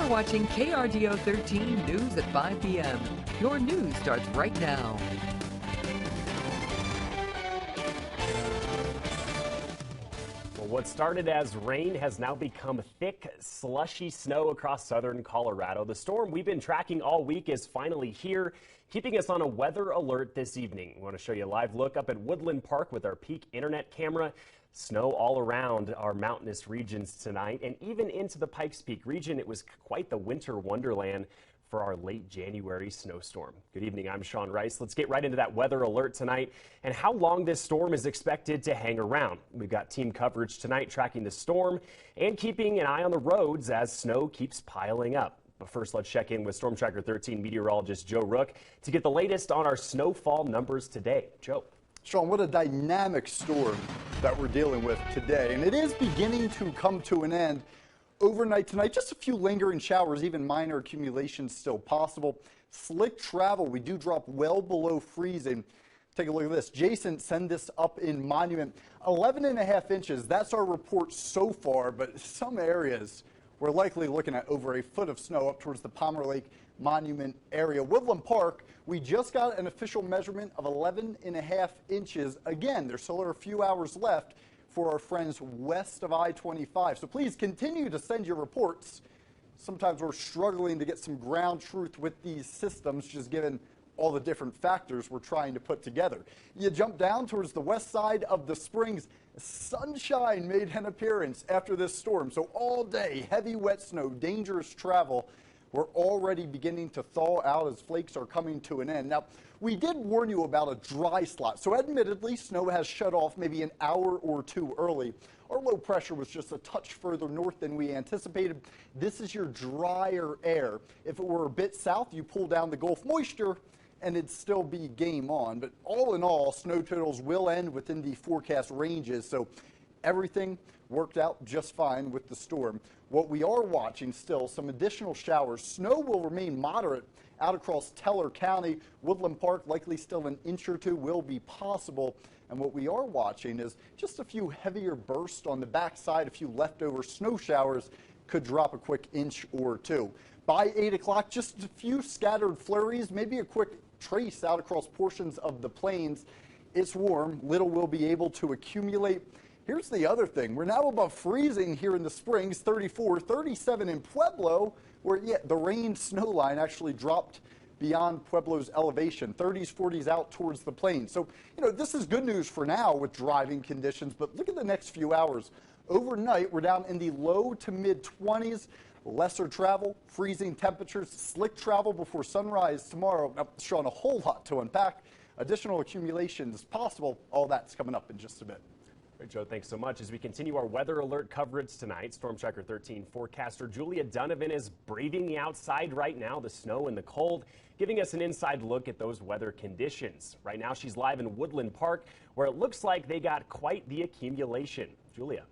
You're watching KRDO 13 News at 5 p.m. Your news starts right now. Well, what started as rain has now become thick, slushy snow across southern Colorado. The storm we've been tracking all week is finally here, keeping us on a weather alert this evening. We want to show you a live look up at Woodland Park with our peak internet camera. Snow all around our mountainous regions tonight, and even into the Pikes Peak region. It was quite the winter wonderland for our late January snowstorm. Good evening, I'm Sean Rice. Let's get right into that weather alert tonight and how long this storm is expected to hang around. We've got team coverage tonight tracking the storm and keeping an eye on the roads as snow keeps piling up. But first, let's check in with Storm Tracker 13 meteorologist Joe Rook to get the latest on our snowfall numbers today. Joe. Sean, what a dynamic storm that we're dealing with today, and it is beginning to come to an end. Overnight tonight, just a few lingering showers, even minor accumulations still possible. Slick travel, we do drop well below freezing. Take a look at this. Jason, send this up in Monument. 11.5 inches, that's our report so far, but some areas we're likely looking at over a foot of snow up towards the Palmer Lake Monument area. Woodland Park, we just got an official measurement of 11.5 inches. Again, there's still a few hours left for our friends west of I-25. So please continue to send your reports. Sometimes we're struggling to get some ground truth with these systems, just given all the different factors we're trying to put together. You jump down towards the west side of the Springs. Sunshine made an appearance after this storm. So all day, heavy wet snow, dangerous travel. We're already beginning to thaw out as flakes are coming to an end. Now, we did warn you about a dry slot. So admittedly, snow has shut off maybe an hour or two early. Our low pressure was just a touch further north than we anticipated. This is your drier air. If it were a bit south, you pull down the Gulf moisture and it'd still be game on. But all in all, snow totals will end within the forecast ranges. So everything worked out just fine with the storm. What we are watching still, some additional showers. Snow will remain moderate out across Teller County. Woodland Park, likely still an inch or two will be possible. And what we are watching is just a few heavier bursts on the backside. A few leftover snow showers could drop a quick inch or two. By 8 o'clock, just a few scattered flurries, maybe a quick trace out across portions of the plains. It's warm. Little will be able to accumulate. Here's the other thing. We're now above freezing here in the Springs, 34, 37 in Pueblo, where the rain snow line actually dropped beyond Pueblo's elevation, 30s, 40s out towards the plains. So, this is good news for now with driving conditions, but look at the next few hours. Overnight, we're down in the low to mid 20s, lesser travel, freezing temperatures, slick travel before sunrise tomorrow. Now, Sean, a whole lot to unpack. Additional accumulations possible. All that's coming up in just a bit. Right, Joe, thanks so much. As we continue our weather alert coverage tonight, Storm Tracker 13 forecaster Julia Donovan is braving the outside right now, the snow and the cold, giving us an inside look at those weather conditions. Right now, she's live in Woodland Park, where it looks like they got quite the accumulation. Julia.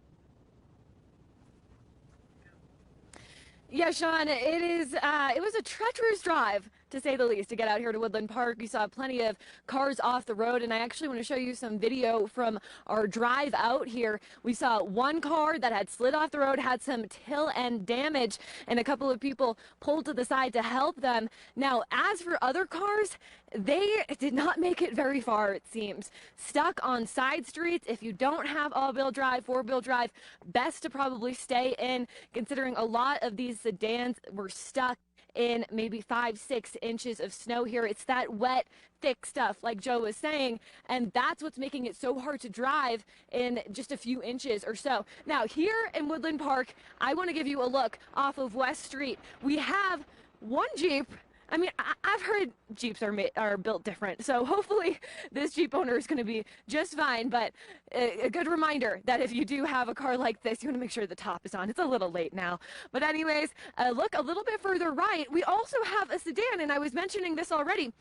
Yeah, Sean, it was a treacherous drive, to say the least, to get out here to Woodland Park. We saw plenty of cars off the road, and I actually want to show you some video from our drive out here. We saw one car that had slid off the road, had some tail end damage, and a couple of people pulled to the side to help them. Now, as for other cars, they did not make it very far, it seems. Stuck on side streets. If you don't have all-wheel drive, four-wheel drive, best to probably stay in, considering a lot of these sedans were stuck in maybe 5-6 inches of snow here. It's that wet, thick stuff, like Joe was saying, and that's what's making it so hard to drive in just a few inches or so. Now, here in Woodland Park, I want to give you a look off of West Street. We have one Jeep. I mean, I've heard Jeeps are built different, so hopefully this Jeep owner is going to be just fine. But a good reminder that if you do have a car like this, you want to make sure the top is on. It's a little late now. But anyways, look a little bit further right. We also have a sedan, and I was mentioning this already.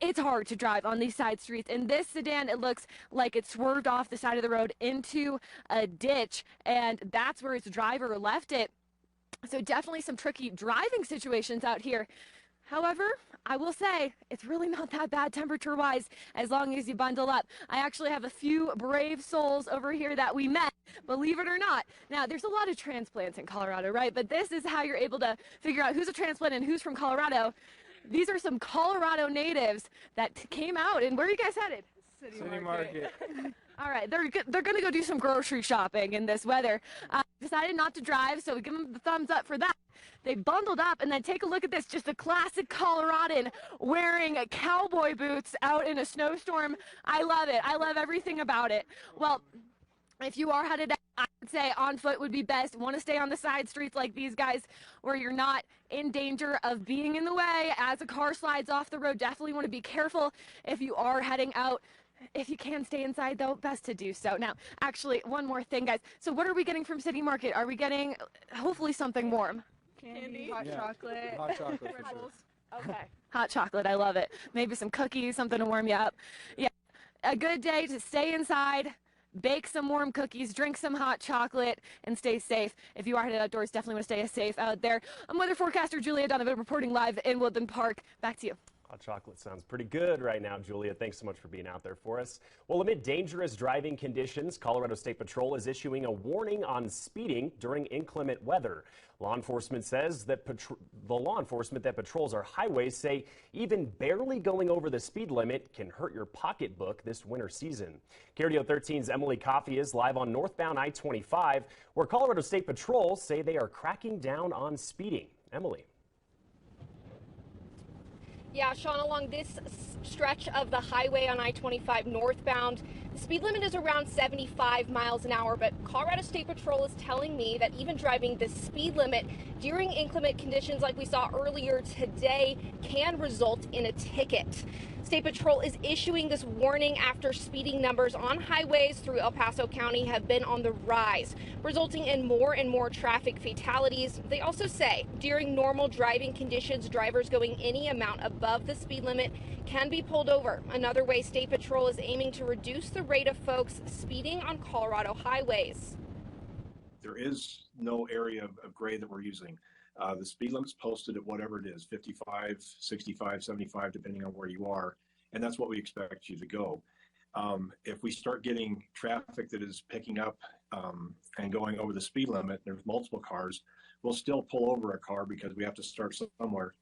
It's hard to drive on these side streets. In this sedan, it looks like it swerved off the side of the road into a ditch, and that's where its driver left it. So definitely some tricky driving situations out here. However, I will say it's really not that bad temperature-wise as long as you bundle up. I actually have a few brave souls over here that we met, believe it or not. Now, there's a lot of transplants in Colorado, right? But this is how you're able to figure out who's a transplant and who's from Colorado. These are some Colorado natives that came out. And where are you guys headed? City Market. All right, they're going to go do some grocery shopping in this weather. Decided not to drive, so we give them the thumbs up for that. They bundled up, and then take a look at this, just a classic Coloradan wearing cowboy boots out in a snowstorm. I love it. I love everything about it. Well, if you are headed out, I would say on foot would be best. Want to stay on the side streets like these guys where you're not in danger of being in the way as a car slides off the road. Definitely want to be careful if you are heading out. If you can stay inside, though, best to do so. Now, actually, one more thing, guys. So what are we getting from City Market? Are we getting, hopefully, something warm? Candy, Hot chocolate. Hot chocolate for sure. Okay. Hot chocolate, I love it. Maybe some cookies, something to warm you up. Yeah, a good day to stay inside, bake some warm cookies, drink some hot chocolate, and stay safe. If you are headed outdoors, definitely want to stay safe out there. I'm weather forecaster Julia Donovan reporting live in Woodland Park. Back to you. Hot chocolate sounds pretty good right now, Julia. Thanks so much for being out there for us. Well, amid dangerous driving conditions, Colorado State Patrol is issuing a warning on speeding during inclement weather. Law enforcement says that the law enforcement that patrols our highways say even barely going over the speed limit can hurt your pocketbook this winter season. KRDO 13's Emily Coffey is live on northbound I-25, where Colorado State Patrol say they are cracking down on speeding. Emily. Yeah, Sean, along this stretch of the highway on I-25 northbound, the speed limit is around 75 miles an hour, but Colorado State Patrol is telling me that even driving the speed limit during inclement conditions like we saw earlier today can result in a ticket. State Patrol is issuing this warning after speeding numbers on highways through El Paso County have been on the rise, resulting in more and more traffic fatalities. They also say during normal driving conditions, drivers going any amount above the speed limit can be pulled over. Another way State Patrol is aiming to reduce the rate of folks speeding on Colorado highways. There is no area of gray that we're using. The speed limit's posted at whatever it is, 55, 65, 75, depending on where you are. And that's what we expect you to go. If we start getting traffic that is picking up and going over the speed limit, there's multiple cars, we'll still pull over a car because we have to start somewhere.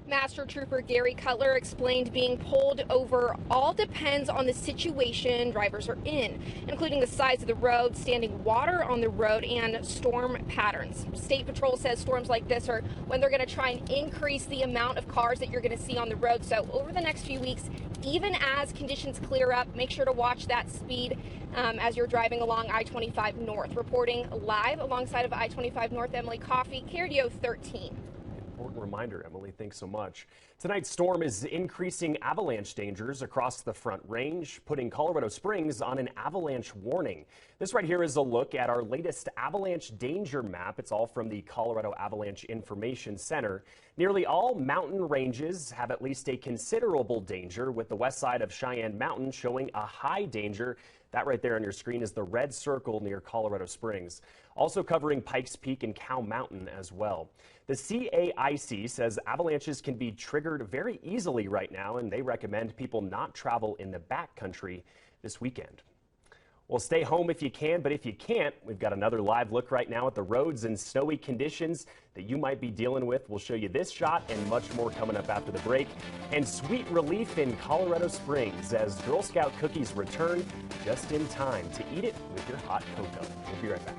Master Trooper Gary Cutler explained being pulled over all depends on the situation drivers are in, including the size of the road, standing water on the road, and storm patterns. State Patrol says storms like this are when they're going to try and increase the amount of cars that you're going to see on the road. So over the next few weeks, even as conditions clear up, make sure to watch that speed as you're driving along I-25 North. Reporting live alongside of I-25 North, Emily Coffey, KRDO 13. Important reminder, Emily. Thanks so much. Tonight's storm is increasing avalanche dangers across the Front Range, putting Colorado Springs on an avalanche warning. This right here is a look at our latest avalanche danger map. It's all from the Colorado Avalanche Information Center. Nearly all mountain ranges have at least a considerable danger, with the west side of Cheyenne Mountain showing a high danger. That right there on your screen is the red circle near Colorado Springs. Also covering Pikes Peak and Cow Mountain as well. The CAIC says avalanches can be triggered very easily right now, and they recommend people not travel in the backcountry this weekend. Well, stay home if you can, but if you can't, we've got another live look right now at the roads and snowy conditions that you might be dealing with. We'll show you this shot and much more coming up after the break. And sweet relief in Colorado Springs as Girl Scout cookies return just in time to eat it with your hot cocoa. We'll be right back.